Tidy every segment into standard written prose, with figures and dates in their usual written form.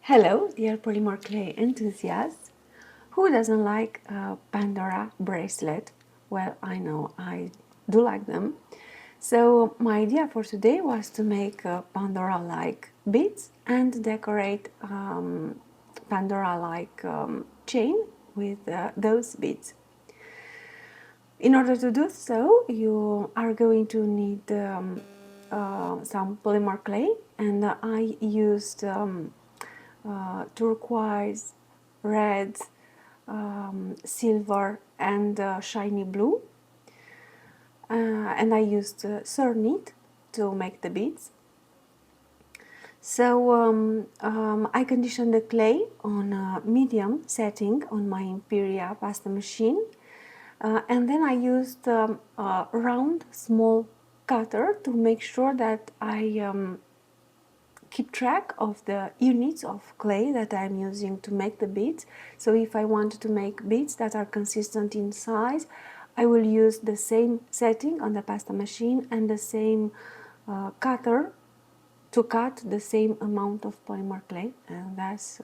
Hello, dear polymer clay enthusiasts. Who doesn't like a Pandora bracelet? Well, I know I do like them. So my idea for today was to make a Pandora-like beads and decorate Pandora-like chain with those beads. In order to do so, you are going to need some polymer clay, and I used turquoise, red, silver, and shiny blue. And I used Cernit to make the beads. So I conditioned the clay on a medium setting on my Imperia pasta machine. And then I used a round small cutter to make sure that I keep track of the units of clay that I'm using to make the beads. So if I want to make beads that are consistent in size, I will use the same setting on the pasta machine and the same cutter to cut the same amount of polymer clay, and thus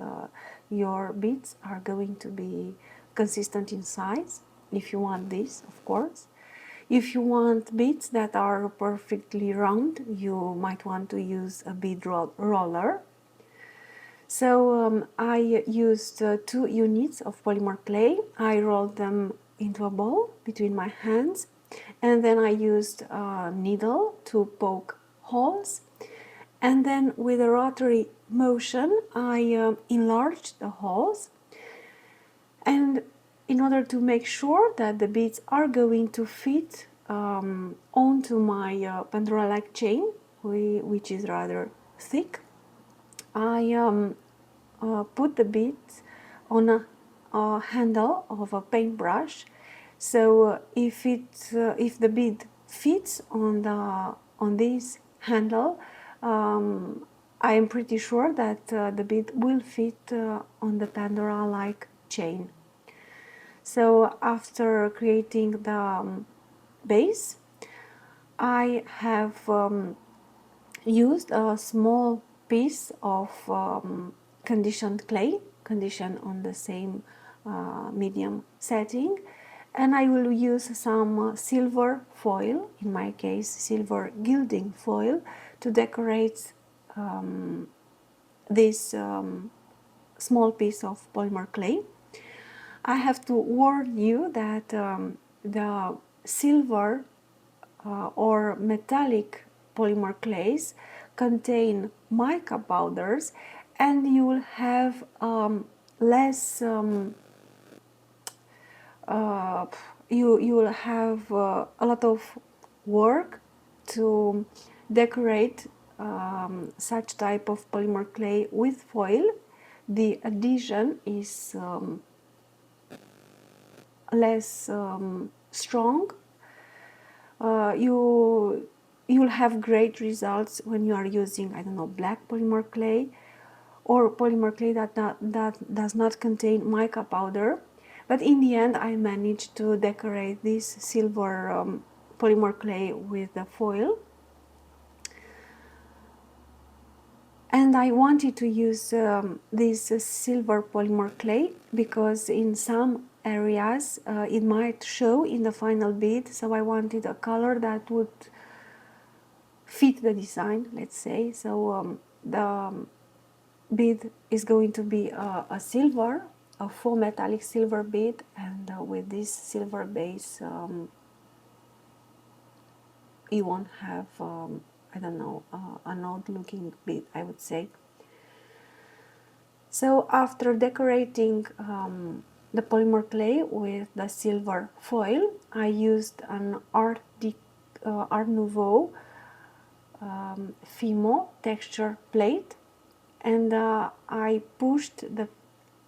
your beads are going to be consistent in size, if you want this, of course. If you want beads that are perfectly round, you might want to use a bead roller. So I used 2 units of polymer clay. I rolled them into a ball between my hands, and then I used a needle to poke holes, and then with a rotary motion I enlarged the holes, and in order to make sure that the beads are going to fit onto my Pandora-like chain, which is rather thick, I put the beads on a handle of a paintbrush. So if the bead fits on this handle, I am pretty sure that the bead will fit on the Pandora-like chain. So after creating the base, I have used a small piece of conditioned clay, conditioned on the same medium setting, and I will use some silver foil, in my case silver gilding foil, to decorate this small piece of polymer clay. I have to warn you that the silver or metallic polymer clays contain mica powders, and you will have less you will have a lot of work to decorate such type of polymer clay with foil. The adhesion is less strong. You'll have great results when you are using, I don't know, black polymer clay or polymer clay that does not contain mica powder. But in the end, I managed to decorate this silver polymer clay with the foil. And I wanted to use this silver polymer clay because in some areas it might show in the final bead, so I wanted a color that would fit the design, let's say. So the bead is going to be a silver, a faux metallic silver bead, and with this silver base you won't have I don't know, an odd looking bead, I would say. So after decorating the polymer clay with the silver foil, I used an Art Nouveau Fimo texture plate, and I pushed the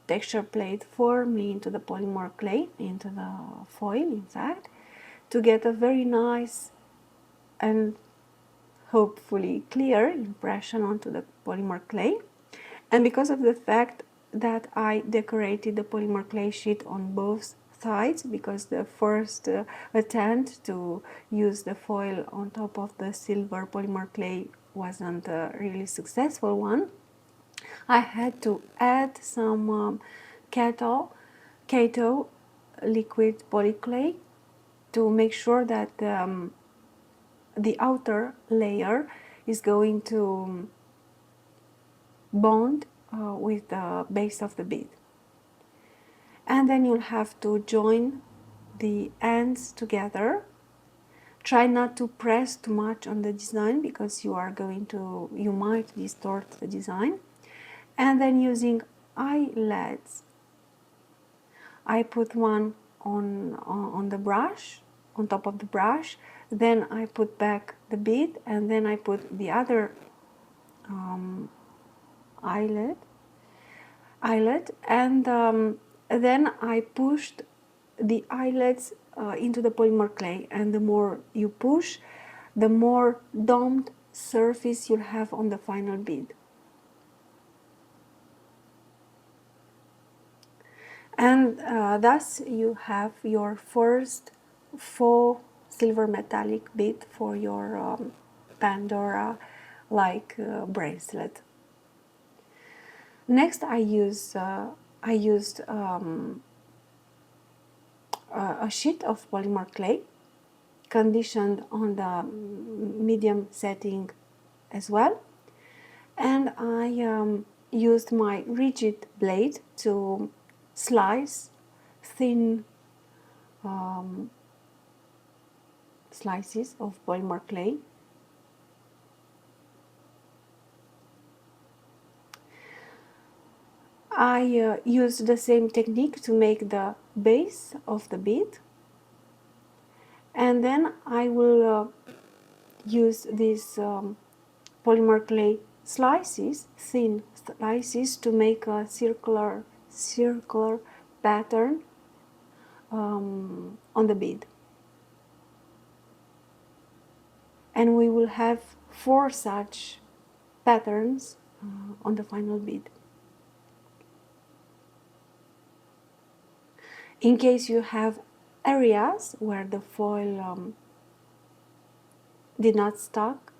texture plate firmly into the polymer clay, into the foil in fact, to get a very nice and hopefully clear impression onto the polymer clay. And because of the fact that I decorated the polymer clay sheet on both sides, because the first attempt to use the foil on top of the silver polymer clay wasn't a really successful one, I had to add some Kato liquid polyclay to make sure that the outer layer is going to bond with the base of the bead. And then you'll have to join the ends together. Try not to press too much on the design because you might distort the design. And then using eyelets, I put one on the brush, on top of the brush, then I put back the bead, and then I put the other eyelet, and then I pushed the eyelets into the polymer clay, and the more you push, the more domed surface you'll have on the final bead. And thus you have your first faux silver metallic bead for your Pandora like bracelet. Next I used a sheet of polymer clay conditioned on the medium setting as well, and I used my rigid blade to slice thin slices of polymer clay. I used the same technique to make the base of the bead, and then I will use these polymer clay slices, thin slices, to make a circular pattern on the bead. And we will have 4 such patterns on the final bead. In case you have areas where the foil did not stick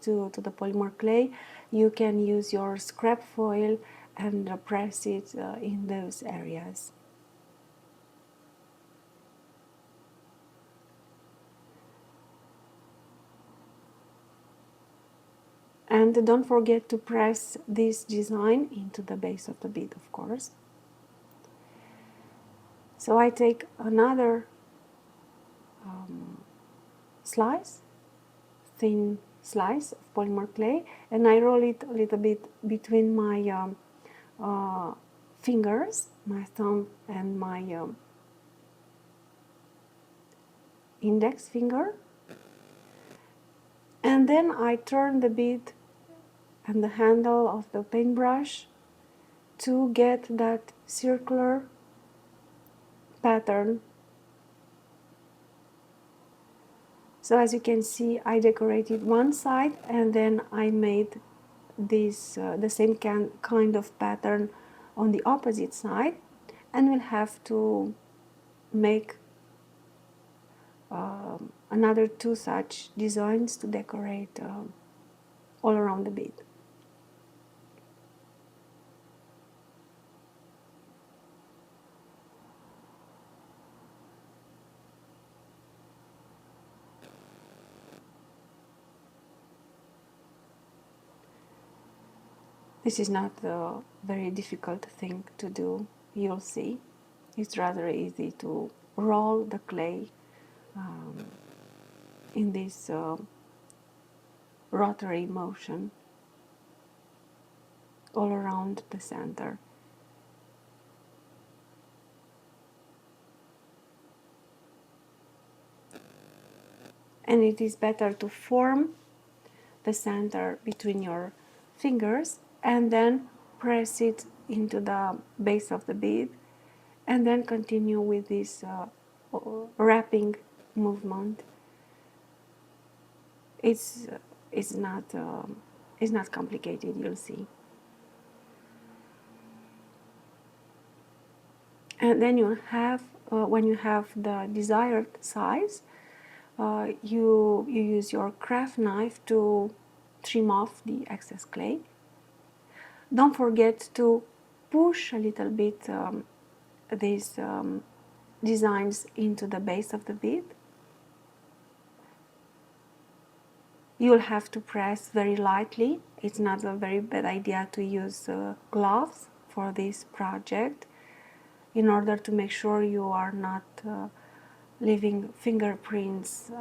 to the polymer clay, you can use your scrap foil and press it in those areas. And don't forget to press this design into the base of the bead, of course. So I take another thin slice of polymer clay, and I roll it a little bit between my fingers, my thumb and my index finger, and then I turn the bead and the handle of the paintbrush to get that circular pattern. So as you can see, I decorated one side, and then I made this the same kind of pattern on the opposite side, and we'll have to make another 2 such designs to decorate all around the bead. This is not a very difficult thing to do, you'll see. It's rather easy to roll the clay in this rotary motion all around the center. And it is better to form the center between your fingers and then press it into the base of the bead, and then continue with this wrapping movement. It's not complicated, you'll see. And then you have when you have the desired size, you use your craft knife to trim off the excess clay. don't forget to push a little bit these designs into the base of the bead. You'll have to press very lightly. It's not a very bad idea to use gloves for this project in order to make sure you are not leaving fingerprints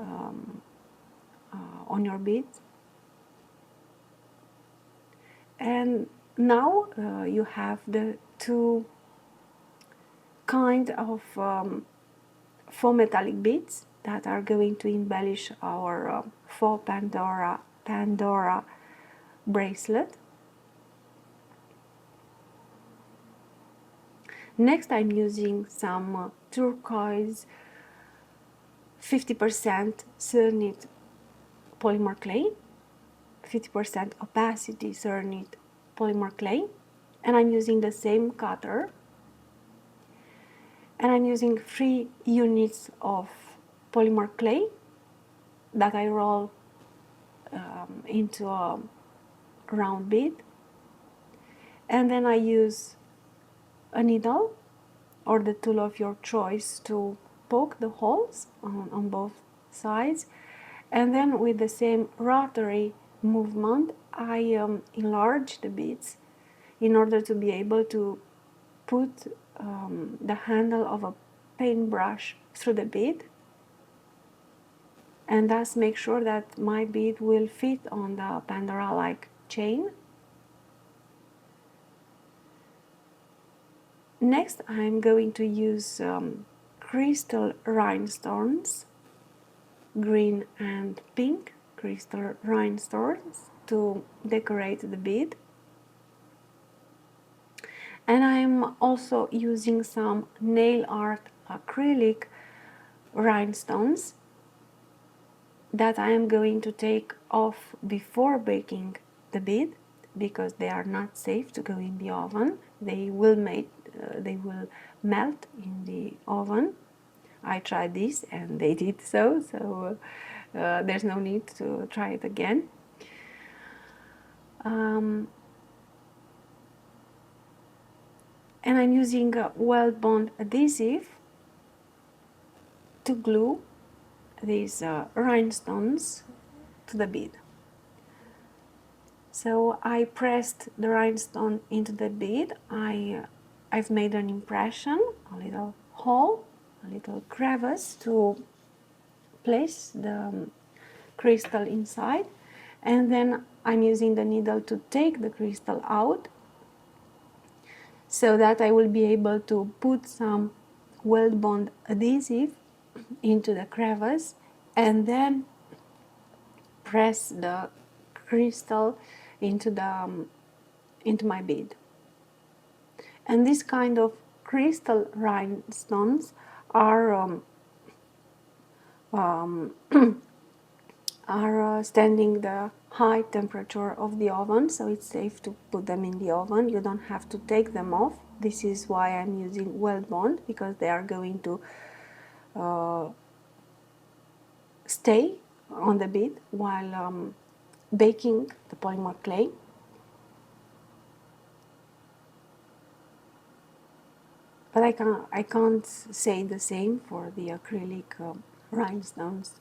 on your beads. And now you have the two kind of faux metallic beads that are going to embellish our Faux Pandora bracelet. Next, I'm using some turquoise 50% Cernit polymer clay, 50% opacity Cernit polymer clay, and I'm using the same cutter, and I'm using 3 units of polymer clay that I roll into a round bead, and then I use a needle or the tool of your choice to poke the holes on both sides, and then with the same rotary movement I enlarge the beads in order to be able to put the handle of a paintbrush through the bead, and thus make sure that my bead will fit on the Pandora-like chain. Next, I'm going to use crystal rhinestones, green and pink crystal rhinestones, to decorate the bead. And I'm also using some nail art acrylic rhinestones that I am going to take off before baking the bead, because they are not safe to go in the oven. They will melt in the oven. I tried this and they did so there's no need to try it again. And I'm using a weld bond adhesive to glue these rhinestones to the bead. So I pressed the rhinestone into the bead. I've made an impression, a little hole, a little crevice to place the crystal inside, and then I'm using the needle to take the crystal out so that I will be able to put some weld bond adhesive into the crevice and then press the crystal into my bead. And this kind of crystal rhinestones are standing the high temperature of the oven, so it's safe to put them in the oven. You don't have to take them off. This is why I'm using weld bond, because they are going to stay on the bead while baking the polymer clay. But I can't say the same for the acrylic rhinestones.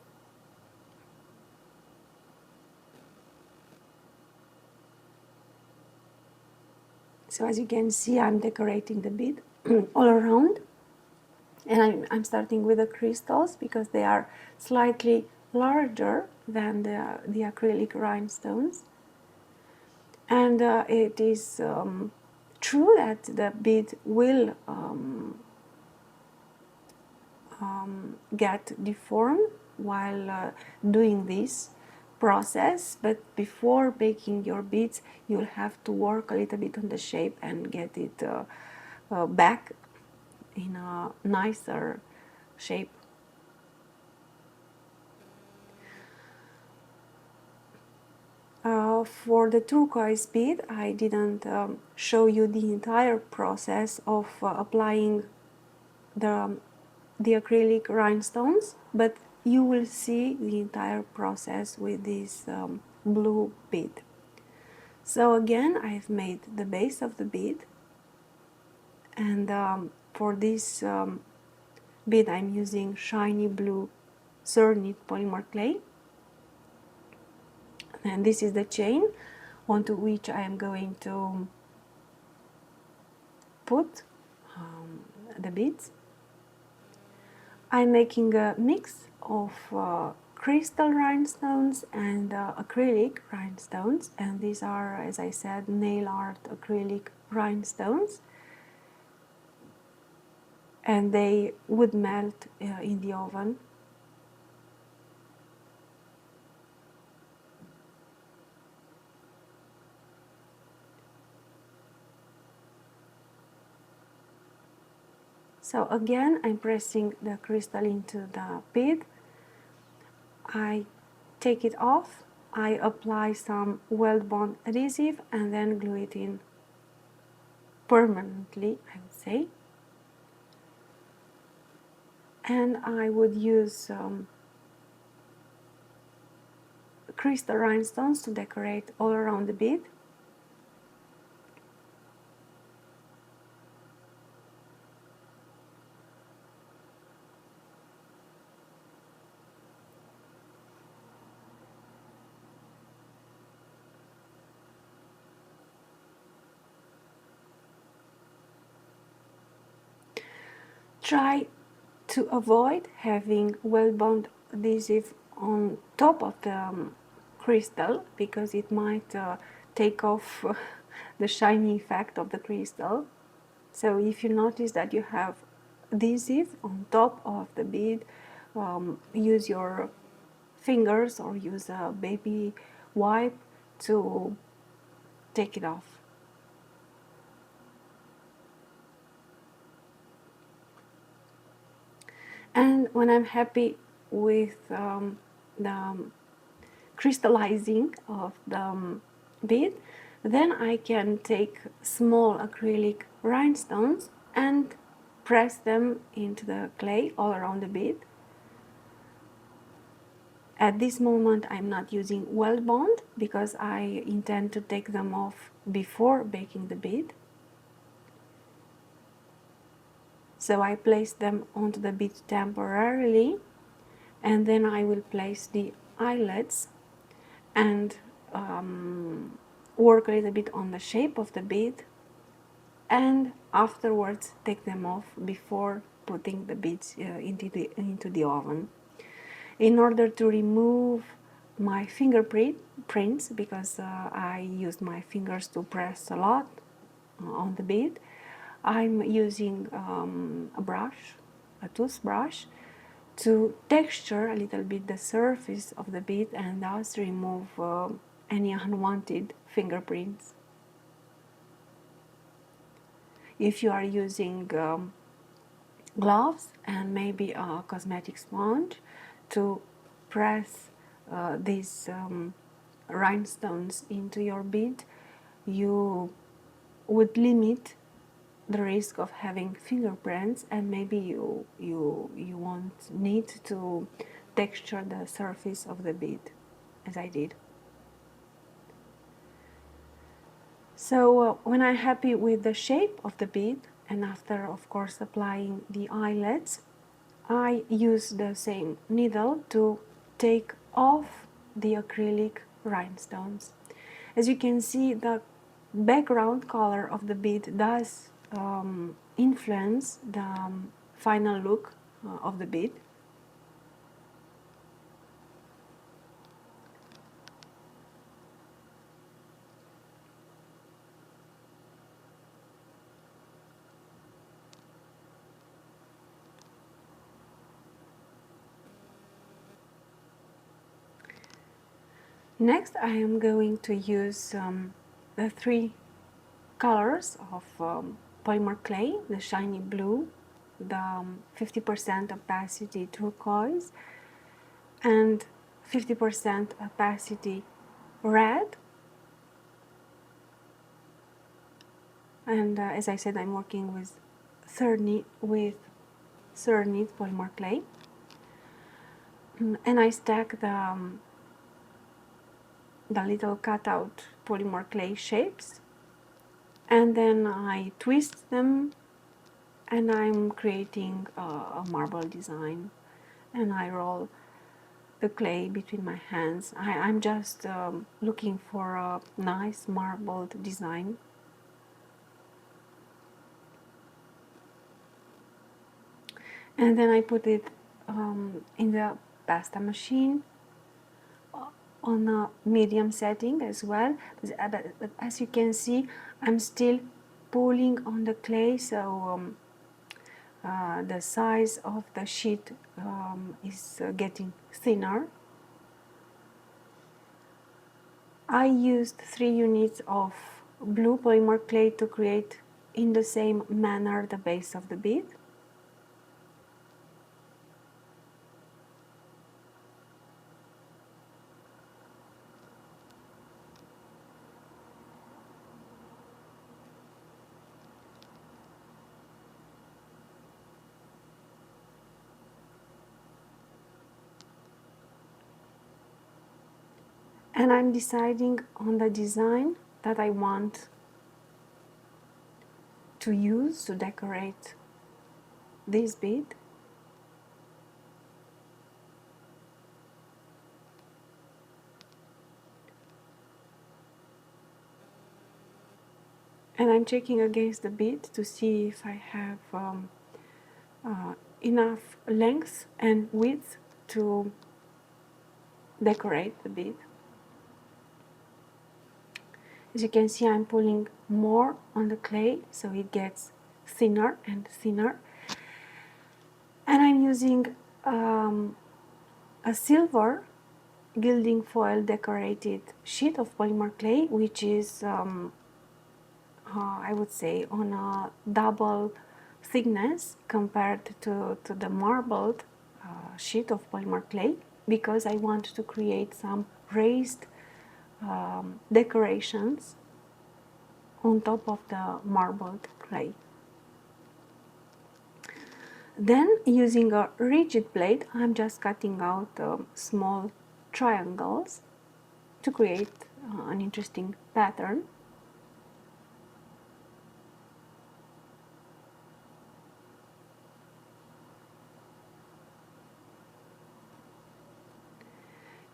So as you can see, I'm decorating the bead all around, and I'm starting with the crystals because they are slightly larger than the acrylic rhinestones. And it is true that the bead will get deformed while doing this process, but before baking your beads you'll have to work a little bit on the shape and get it back in a nicer shape. For the turquoise bead, I didn't show you the entire process of applying the acrylic rhinestones, but you will see the entire process with this blue bead. So again, I've made the base of the bead, and for this bead I'm using shiny blue Cernit polymer clay, and this is the chain onto which I am going to put the beads. I'm making a mix of crystal rhinestones and acrylic rhinestones, and these are, as I said, nail art acrylic rhinestones, and they would melt in the oven. So again, I'm pressing the crystal into the bead. I take it off, I apply some weld bond adhesive and then glue it in permanently, I would say. And I would use crystal rhinestones to decorate all around the bead. Try to avoid having weld bond adhesive on top of the crystal, because it might take off the shiny effect of the crystal. So if you notice that you have adhesive on top of the bead, use your fingers or use a baby wipe to take it off. And when I'm happy with the crystallizing of the bead, then I can take small acrylic rhinestones and press them into the clay all around the bead. At this moment I'm not using weld bond because I intend to take them off before baking the bead. So I place them onto the bead temporarily, and then I will place the eyelets and work a little bit on the shape of the bead, and afterwards take them off before putting the beads into the oven. In order to remove my fingerprints, because I used my fingers to press a lot on the bead, I'm using a brush, a toothbrush, to texture a little bit the surface of the bead and thus remove any unwanted fingerprints. If you are using gloves and maybe a cosmetic sponge to press these rhinestones into your bead, you would limit the risk of having fingerprints, and maybe you won't need to texture the surface of the bead as I did. So when I'm happy with the shape of the bead, and after of course applying the eyelets, I use the same needle to take off the acrylic rhinestones. As you can see, the background color of the bead does influence the final look of the bead. Next, I am going to use the three colors of polymer clay: the shiny blue, the 50% opacity turquoise, and 50% opacity red. And as I said, I'm working with Cernit polymer clay, and I stack the little cutout polymer clay shapes, and then I twist them, and I'm creating a marble design, and I roll the clay between my hands. I'm just looking for a nice marbled design. And then I put it in the pasta machine on a medium setting as well. But as you can see, I'm still pulling on the clay, so the size of the sheet is getting thinner. I used 3 units of blue polymer clay to create in the same manner the base of the bead. And I'm deciding on the design that I want to use to decorate this bead. And I'm checking against the bead to see if I have enough length and width to decorate the bead. As you can see, I'm pulling more on the clay, so it gets thinner and thinner. And I'm using a silver gilding foil decorated sheet of polymer clay, which is I would say on a double thickness compared to the marbled sheet of polymer clay, because I want to create some raised decorations on top of the marbled clay. Then, using a rigid blade, I'm just cutting out small triangles to create an interesting pattern.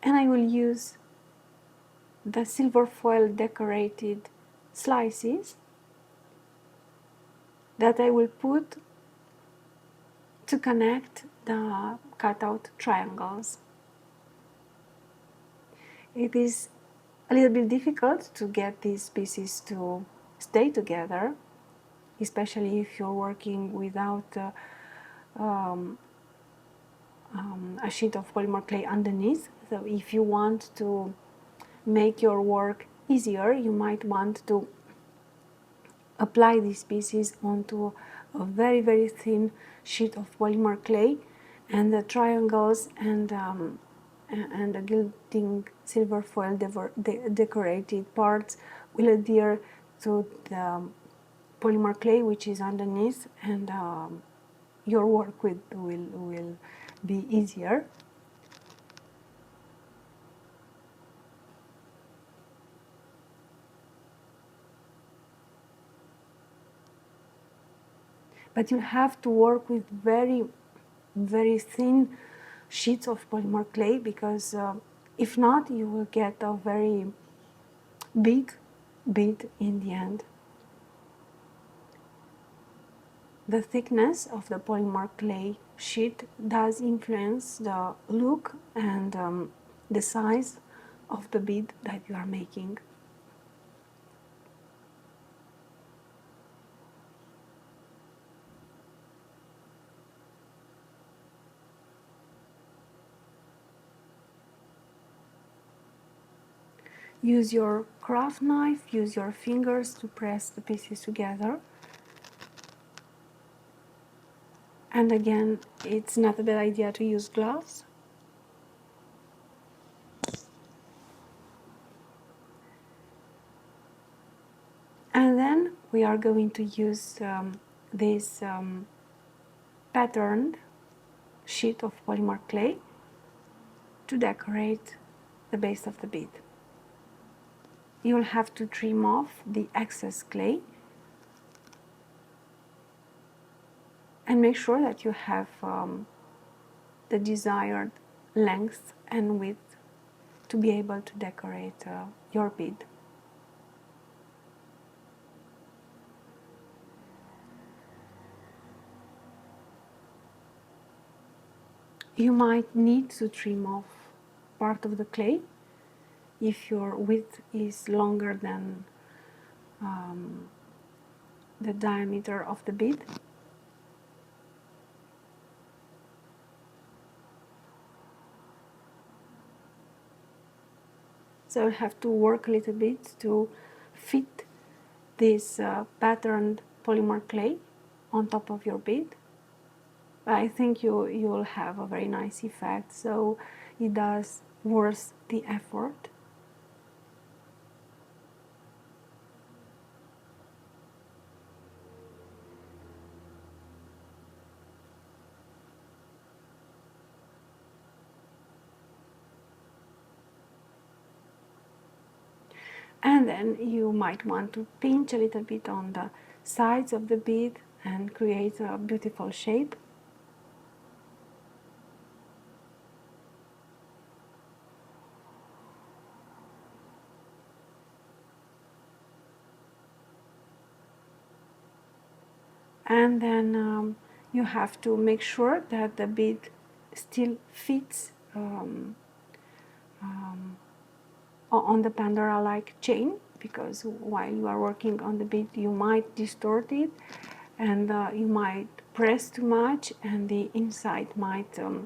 And I will use the silver foil decorated slices that I will put to connect the cutout triangles. It is a little bit difficult to get these pieces to stay together, especially if you're working without a sheet of polymer clay underneath. So if you want to make your work easier, you might want to apply these pieces onto a very, very thin sheet of polymer clay, and the triangles and the gilding silver foil decorated parts will adhere to the polymer clay which is underneath, and your work will be easier. But you have to work with very, very thin sheets of polymer clay, because if not, you will get a very big bead in the end. The thickness of the polymer clay sheet does influence the look and the size of the bead that you are making. Use your craft knife, use your fingers to press the pieces together. And again, it's not a bad idea to use gloves. And then we are going to use this patterned sheet of polymer clay to decorate the base of the bead. you'll have to trim off the excess clay and make sure that you have the desired length and width to be able to decorate your bead. You might need to trim off part of the clay if your width is longer than the diameter of the bead. So you have to work a little bit to fit this patterned polymer clay on top of your bead. I think you'll have a very nice effect, so it does worth the effort. And then you might want to pinch a little bit on the sides of the bead and create a beautiful shape. And then you have to make sure that the bead still fits on the Pandora-like chain, because while you are working on the bead you might distort it and you might press too much and the incite might the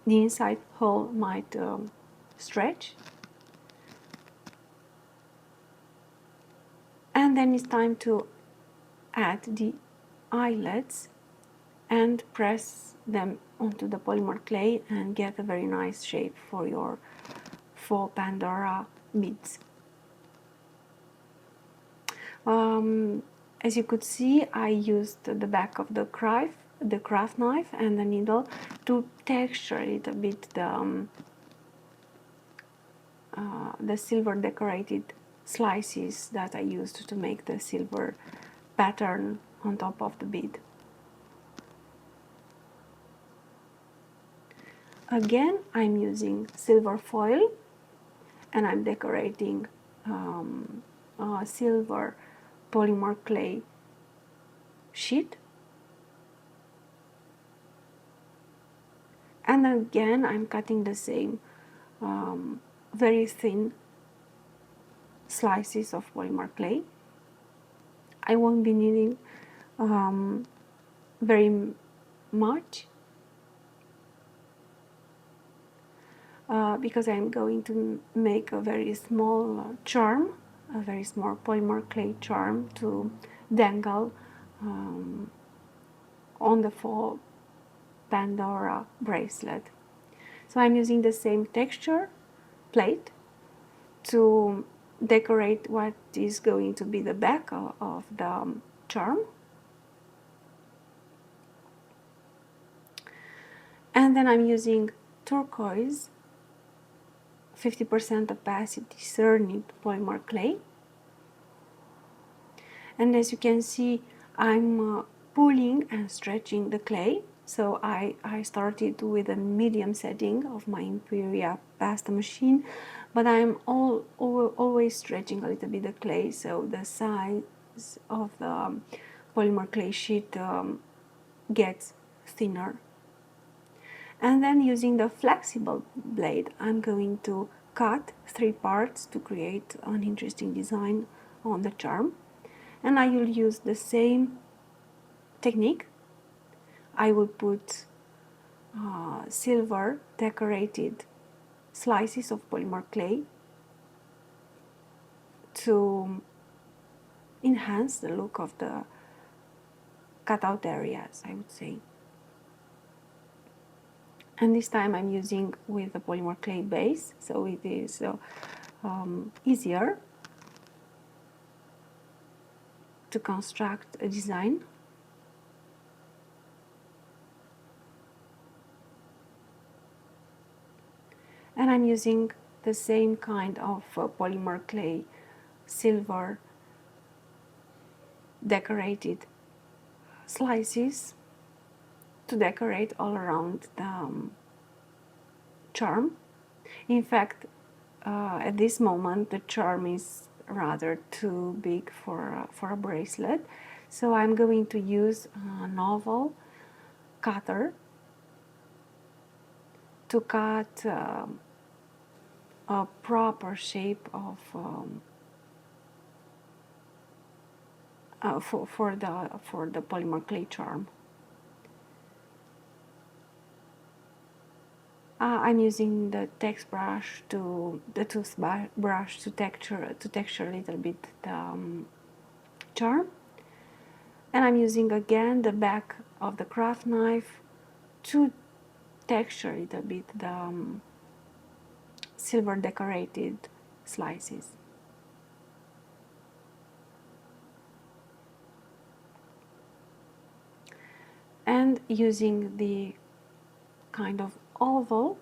incite hole might stretch. And then it's time to add the eyelets and press them onto the polymer clay and get a very nice shape for your Faux Pandora beads. As you could see, I used the back of the craft knife and the needle to texture a little bit the silver decorated slices that I used to make the silver pattern on top of the bead. Again, I'm using silver foil and I'm decorating a silver polymer clay sheet. And again, I'm cutting the same very thin slices of polymer clay. I won't be needing very much because I'm going to make a very small charm, a very small polymer clay charm to dangle on the Faux Pandora bracelet. So I'm using the same texture plate to decorate what is going to be the back of the charm. And then I'm using turquoise 50% opacity Cernit polymer clay. And as you can see, I'm pulling and stretching the clay. So I started with a medium setting of my Imperia pasta machine, but I'm always stretching a little bit the clay, so the size of the polymer clay sheet gets thinner. And then using the flexible blade, I'm going to cut 3 parts to create an interesting design on the charm. And I will use the same technique. I will put silver decorated slices of polymer clay to enhance the look of the cutout areas, I would say. And this time I'm using with the polymer clay base, so it is easier to construct a design. And I'm using the same kind of polymer clay, silver decorated slices to decorate all around the charm. In fact, at this moment the charm is rather too big for a bracelet, so I'm going to use an oval cutter to cut a proper shape of for the polymer clay charm. I'm using the toothbrush to texture a little bit the charm, and I'm using again the back of the craft knife to texture a little bit the silver decorated slices. And using the kind of oval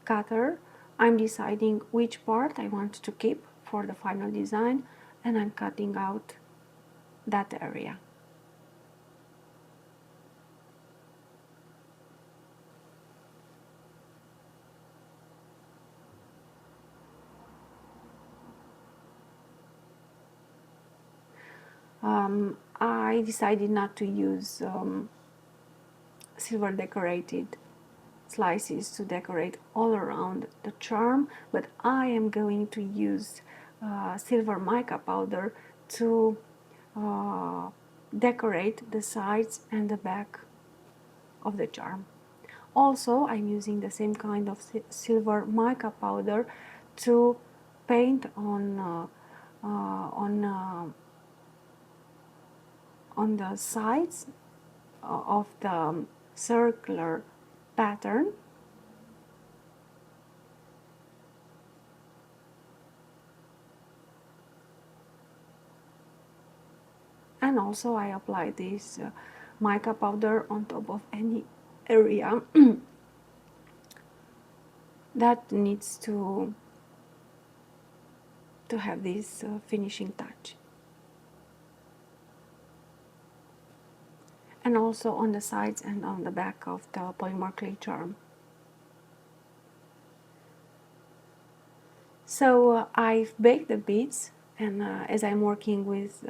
cutter, I'm deciding which part I want to keep for the final design, and I'm cutting out that area. I decided not to use silver decorated slices to decorate all around the charm, but I am going to use silver mica powder to decorate the sides and the back of the charm. Also, I'm using the same kind of silver mica powder to paint on the sides of the circular pattern. And also I apply this mica powder on top of any area that needs to have this finishing touch. And also on the sides and on the back of the polymer clay charm. So I've baked the beads, and as I'm working with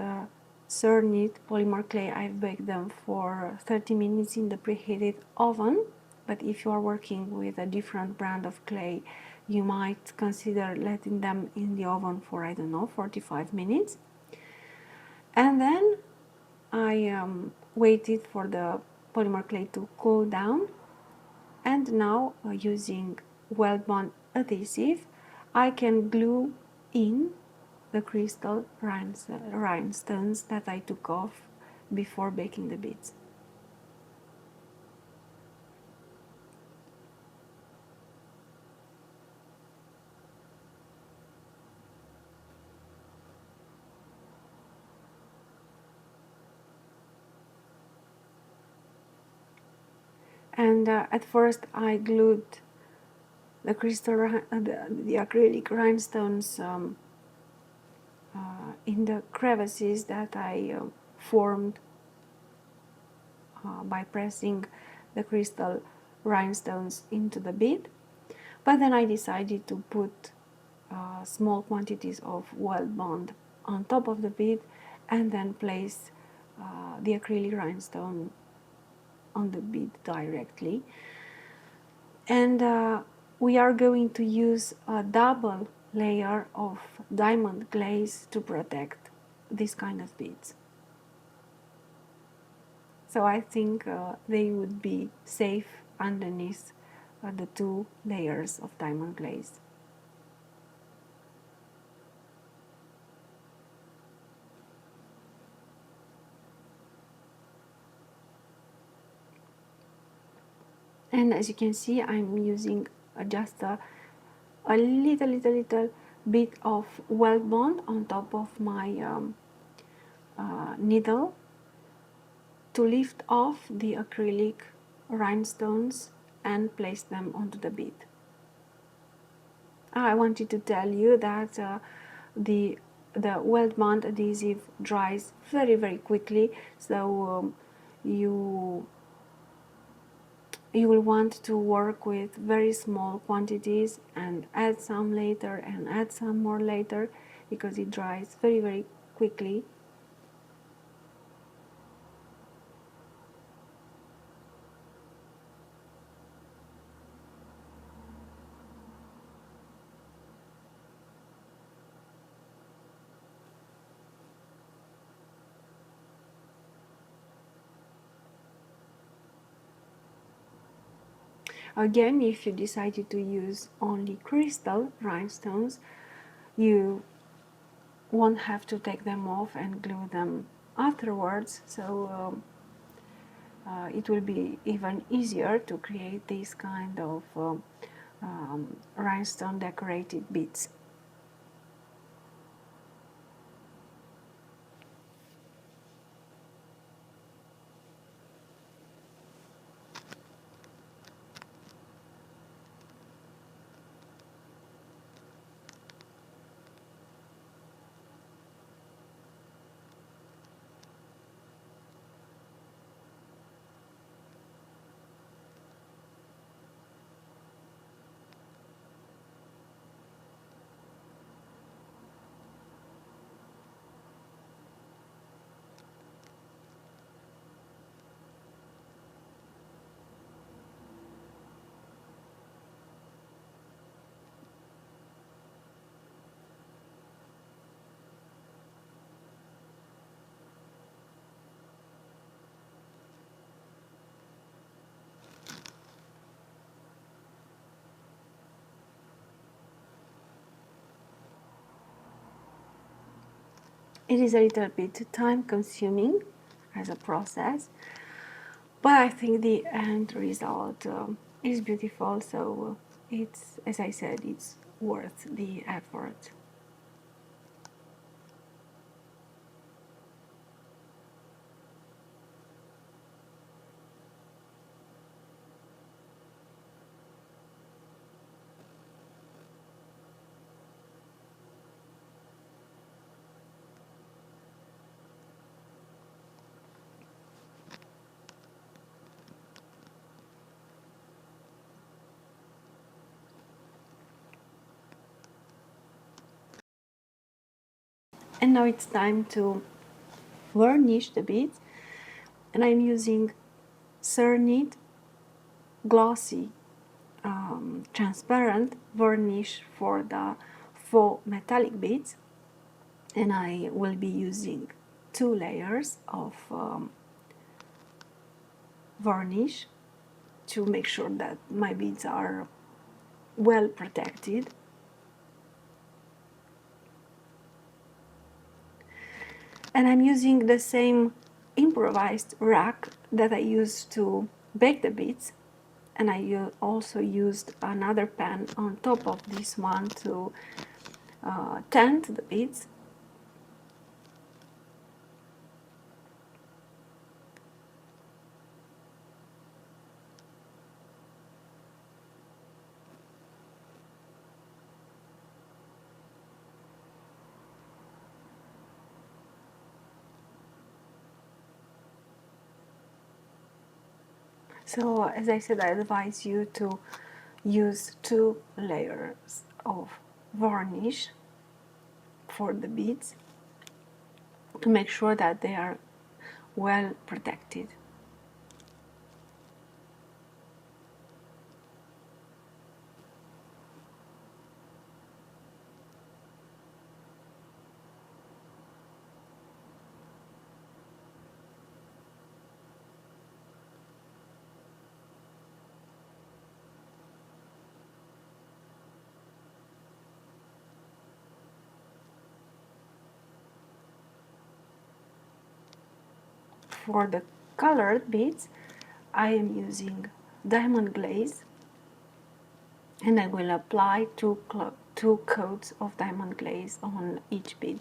Cernit polymer clay, I've baked them for 30 minutes in the preheated oven. But if you are working with a different brand of clay, you might consider letting them in the oven for, I don't know, 45 minutes. And then I waited for the polymer clay to cool down, and now using weld bond adhesive, I can glue in the crystal rhinestones that I took off before baking the beads. And at first I glued the the acrylic rhinestones in the crevices that I formed by pressing the crystal rhinestones into the bead. But then I decided to put small quantities of weld bond on top of the bead, and then place the acrylic rhinestone on the bead directly. And we are going to use a double layer of diamond glaze to protect this kind of beads. So I think they would be safe underneath the two layers of diamond glaze. And as you can see, I'm using just a little bit of weld bond on top of my needle to lift off the acrylic rhinestones and place them onto the bead. I wanted to tell you that the weld mount adhesive dries very quickly, so you will want to work with very small quantities and add some later and add some more later, because it dries very quickly. Again, if you decided to use only crystal rhinestones, you won't have to take them off and glue them afterwards, so it will be even easier to create this kind of rhinestone decorated beads. It is a little bit time consuming as a process, but I think the end result is beautiful, so it's, as I said, it's worth the effort. And now it's time to varnish the beads, and I'm using Cernit glossy transparent varnish for the faux metallic beads, and I will be using 2 layers of varnish to make sure that my beads are well protected. And I'm using the same improvised rack that I used to bake the beads, and I also used another pan on top of this one to tent the beads. So as I said, I advise you to use 2 layers of varnish for the beads to make sure that they are well protected. For the colored beads, I am using diamond glaze, and I will apply two coats of diamond glaze on each bead.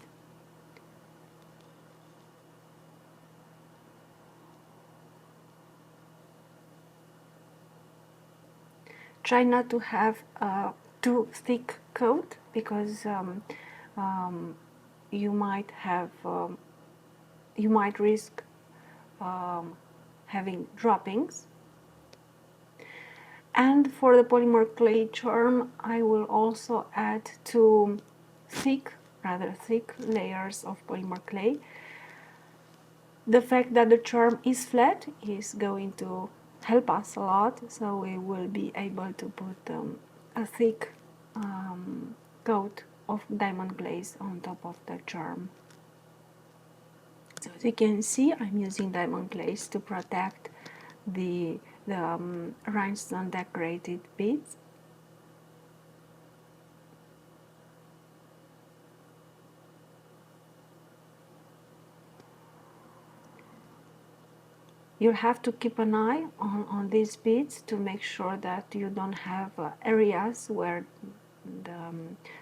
Try not to have a too thick coat, because you might have you might risk having droppings. And for the polymer clay charm, I will also add two rather thick layers of polymer clay. The fact that the charm is flat is going to help us a lot, so we will be able to put a thick coat of diamond glaze on top of the charm. So as you can see, I'm using diamond glaze to protect the rhinestone decorated beads. You have to keep an eye on these beads to make sure that you don't have areas where the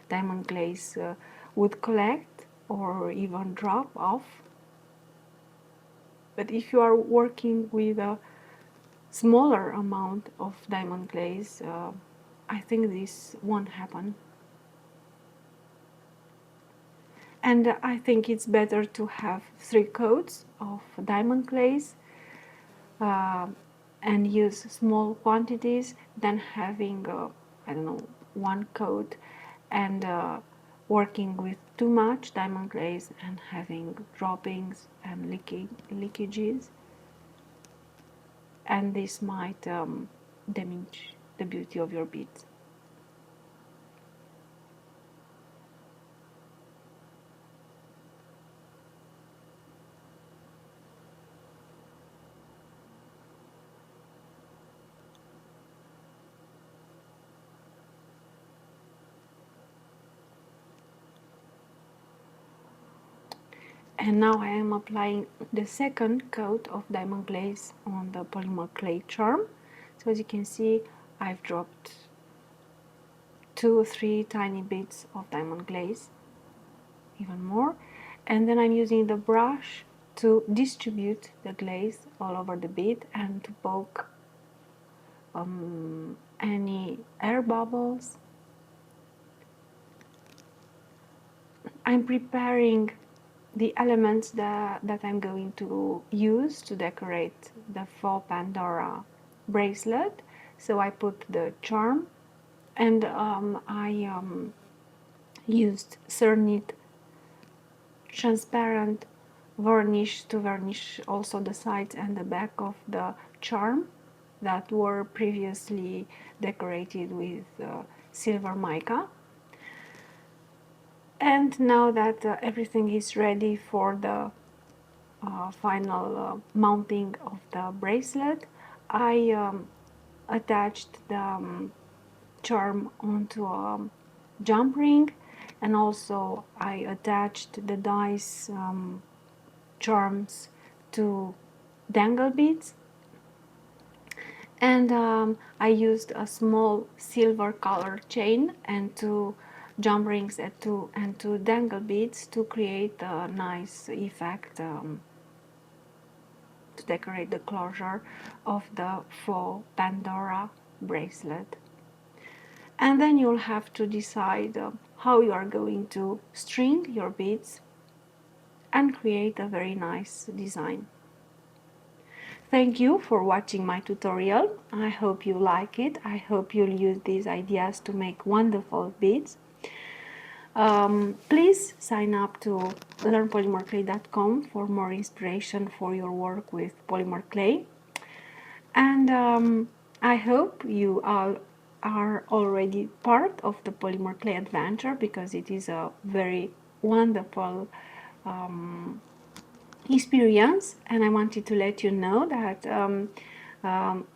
diamond glaze would collect or even drop off. But if you are working with a smaller amount of diamond glaze, I think this won't happen. And I think it's better to have 3 coats of diamond glaze and use small quantities than having, I don't know, 1 coat and working with too much diamond glaze and having droppings and leakages. And this might damage the beauty of your beads. And now I am applying the second coat of diamond glaze on the polymer clay charm. So as you can see, I've dropped 2 or 3 tiny bits of diamond glaze, even more. And then I'm using the brush to distribute the glaze all over the bead and to poke any air bubbles. I'm preparing the elements that I'm going to use to decorate the Faux Pandora bracelet. So I put the charm, and I used Cernit transparent varnish to varnish also the sides and the back of the charm that were previously decorated with silver mica. And now that everything is ready for the final mounting of the bracelet, I attached the charm onto a jump ring, and also I attached the dice charms to dangle beads. And I used a small silver color chain and 2 jump rings and two dangle beads to create a nice effect to decorate the closure of the Faux Pandora bracelet. And then you'll have to decide how you are going to string your beads and create a very nice design. Thank you for watching my tutorial. I hope you like it. I hope you'll use these ideas to make wonderful beads. Please sign up to learnpolymerclay.com for more inspiration for your work with polymer clay. And I hope you all are already part of the polymer clay adventure, because it is a very wonderful experience. And I wanted to let you know that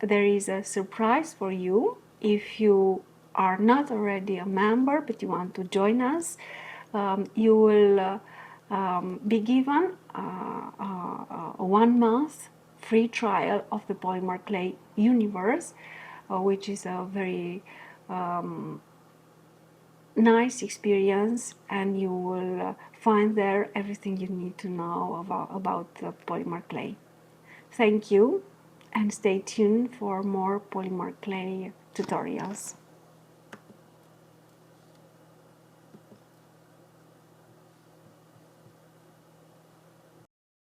there is a surprise for you. If you are not already a member but you want to join us, you will be given a 1 month free trial of the polymer clay universe, which is a very nice experience, and you will find there everything you need to know about the polymer clay. Thank you, and stay tuned for more polymer clay tutorials.